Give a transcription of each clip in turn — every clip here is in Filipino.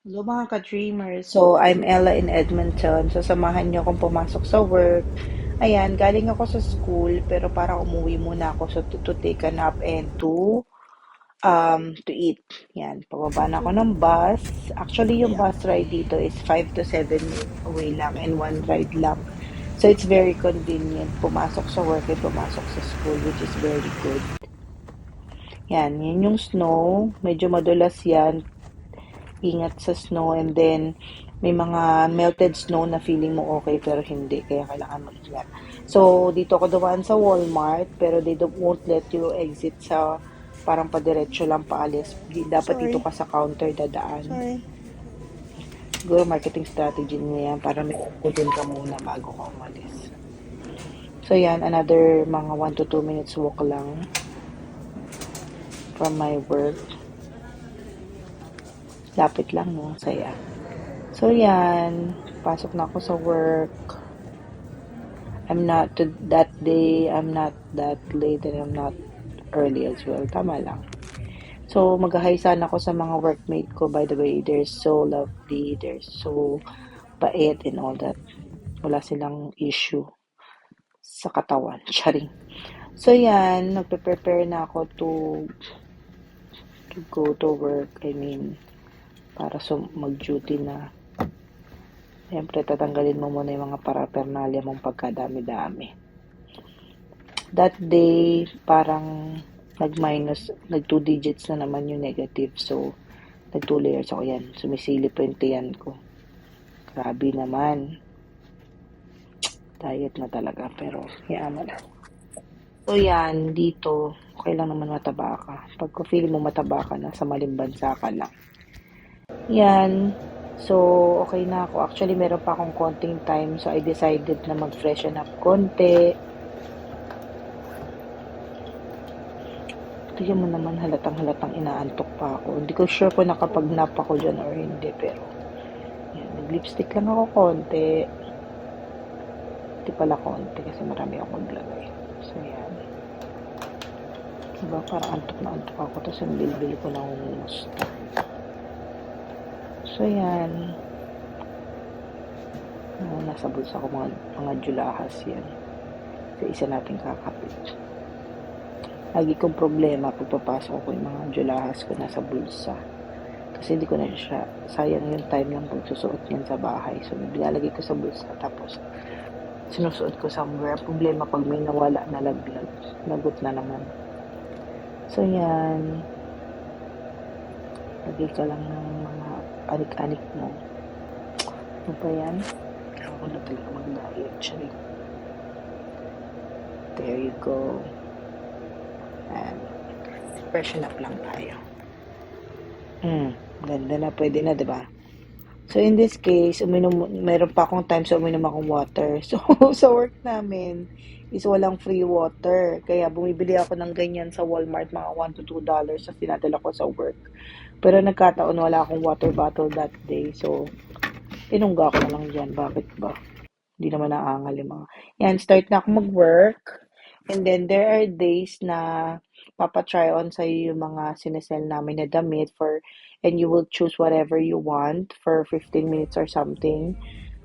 Hello mga ka-dreamers. So, I'm Ella in Edmonton. So, samahan niyo akong pumasok sa work. Ayan, galing ako sa school, pero parang umuwi muna ako to take a nap and to eat. Yan, pababa na ako ng bus. Actually, yung bus ride dito is 5 to 7 minutes away lang and one ride lang. So, it's very convenient. Pumasok sa work and pumasok sa school, which is very good. Yan yung snow. Medyo madulas yan. Ingat sa snow, and then may mga melted snow na feeling mo okay pero hindi, kaya kailangan mo ingat. So dito ako dumaan sa Walmart, pero won't let you exit sa parang padiretso lang paalis. Dapat dito Sorry. ka sa counter dadaan. Sorry. Siguro marketing strategy niya yan para may kukutin ka muna bago ka umalis. So yan, another mga 1 to 2 minutes walk lang from my work. Lapit lang, no? Saya. So yan, pasok na ako sa work. That day, I'm not that late and I'm not early as well. Tama lang. So, mag-hi sana ako sa mga workmate ko. By the way, they're so lovely. They're so bait and all that. Wala silang issue sa katawan. Charing. So, yan. Nagpe-prepare na ako to go to work. I mean, para mag-duty na. Siyempre, tatanggalin mo muna yung mga paraphernalia mong pagkadami-dami. That day, parang nag 2 digits na naman yung negative. So, nag 2 layers ako yan. Sumisilip pa yung tiyan ko. Grabe naman. Diet na talaga, pero yaman na. So, yan, dito, okay lang naman mataba ka. Pag feel mo mataba ka na, sa maling bansa ka lang. Yan. So, okay na ako. Actually, meron pa akong konting time. So, I decided na mag-freshen up konti. Tignan mo naman, halatang inaantok pa ako. Hindi ko sure kung nakapag-nap ako dyan or hindi. Pero, yan. Nag-lipstick lang ako konti. Hindi pala konti kasi marami akong maglagay. So, yan. Diba, parang antok na antok ako. Tapos, ang bilbil ko na umusta. So, yan. Nasa bulsa ko mga julahas yan. Sa isa nating kakapit. Lagi kong problema pag papasok ko yung mga julahas ko nasa bulsa. Kasi hindi ko na siya, sayang yung time lang pagsusuot niyan sa bahay. So, nilalagay ko sa bulsa. Tapos, sinusuot ko somewhere. Problema pag may nawala na laglag. Lagot na naman. So, yan. Lagay ka lang ng mga anik-anik mo. Ano pa yan? Ako na talaga mag-diet. Actually. There you go. And freshen up lang tayo. Ganda na. Pwede na, diba? So, in this case, meron pa akong time, so uminom akong water. So, sa work namin is walang free water. Kaya, bumibili ako ng ganyan sa Walmart, mga $1 to $2, sa sinadala ko sa work. Pero nagkataon, wala akong water bottle that day. So, tinungga ko na lang dyan. Bakit ba? Hindi naman naangal yung mga... Yan, start na ako mag-work. And then, there are days na papatry on sa'yo yung mga sinesell namin na damit and you will choose whatever you want for 15 minutes or something.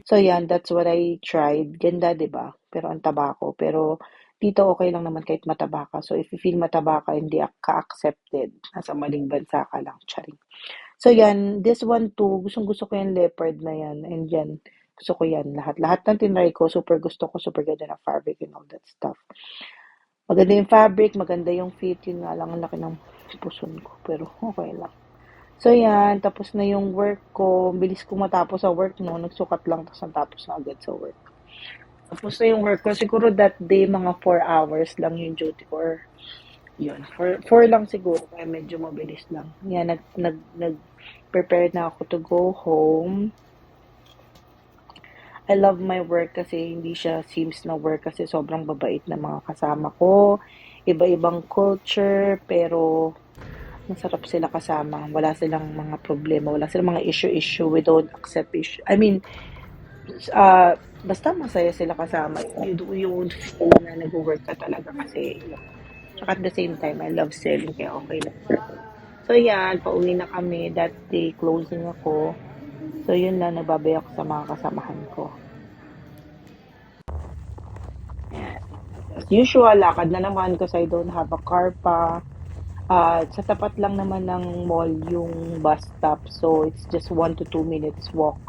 So, yan, that's what I tried. Ganda, diba? Pero ang taba ko. Pero, dito okay lang naman kahit mataba ka. So, if you feel mataba ka, hindi ka-accepted. Nasa maling bansa ka lang. Charing. So, yan. This one too. Gustong-gusto ko yung leopard na yan. And yan. Gusto ko yan. Lahat ng tinry ko. Super gusto ko. Super ganda na fabric and all that stuff. Maganda yung fabric. Maganda yung fit. Yun nga lang. Ang laki ng puson ko. Pero, okay lang. So, yan. Tapos na yung work ko. Bilis ko matapos sa work, no? Nagsukat lang, tapos natapos na agad sa work. Tapos na yung work ko. Siguro that day, mga 4 hours lang yung duty ko. Yun. 4 lang siguro. Kaya medyo mabilis lang. Yan. Nag-prepare na ako to go home. I love my work kasi hindi siya Sims na work kasi sobrang babait na mga kasama ko. Iba-ibang culture, pero masarap sila kasama. Wala silang mga problema. Wala silang mga issue. We don't accept issue. I mean, basta masaya sila kasama. You won't feel na nag-work ka talaga kasi tsaka at the same time, I love selling kaya okay lang. So, yan. Pauwi na kami. That day, closing ako. So, yun lang, nagbabay ako sa mga kasamahan ko. As usual, lakad na naman kasi I don't have a car pa. Sa tapat lang naman ng mall yung bus stop. So, it's just 1 to 2 minutes walk.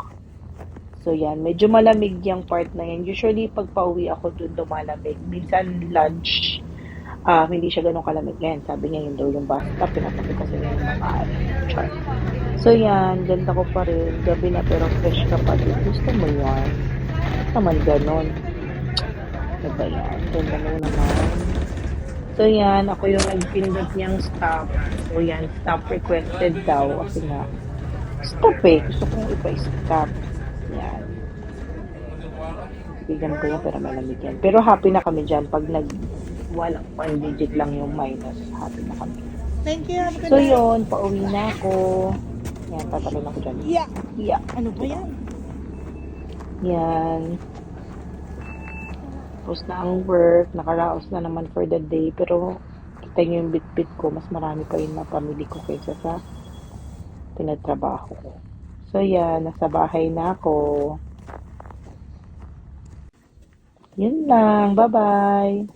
So, yan. Medyo malamig yung part na yan. Usually, pag pauwi ako dun, lumalamig. Minsan, lunch, hindi siya ganun kalamig. Yan, sabi niya yun daw yung bus stop. Pinapakita sa niya yung mga chart. So, yan. Ganda ko pa rin. Gabi na pero fresh ka pa din. Gusto mo yan. Naman ganun. Ano ba yan? Ganda mo naman. So, yan. Ako yung nagpindot niyang stop. So, yan. Stop requested daw. Kasi nga, stop eh. Gusto kong ipa-stop. Yan. Bigyan ko yan pero malamig yan. Pero happy na kami dyan. Pag walang 1 digit lang yung minus, happy na kami. Thank you. Have a good So, night. yun. Pauwi na ako. Yan. Tatalon ako dyan. Yeah. Yeah. Ano ba yan? Yan. Tapos na ang work. Nakaraos na naman for the day. Pero, kita nyo yung bit-bit ko. Mas marami pa rin na pamili ko kaysa sa tinatrabaho ko. So, yan. Nasa bahay na ako. Yun lang. Bye-bye.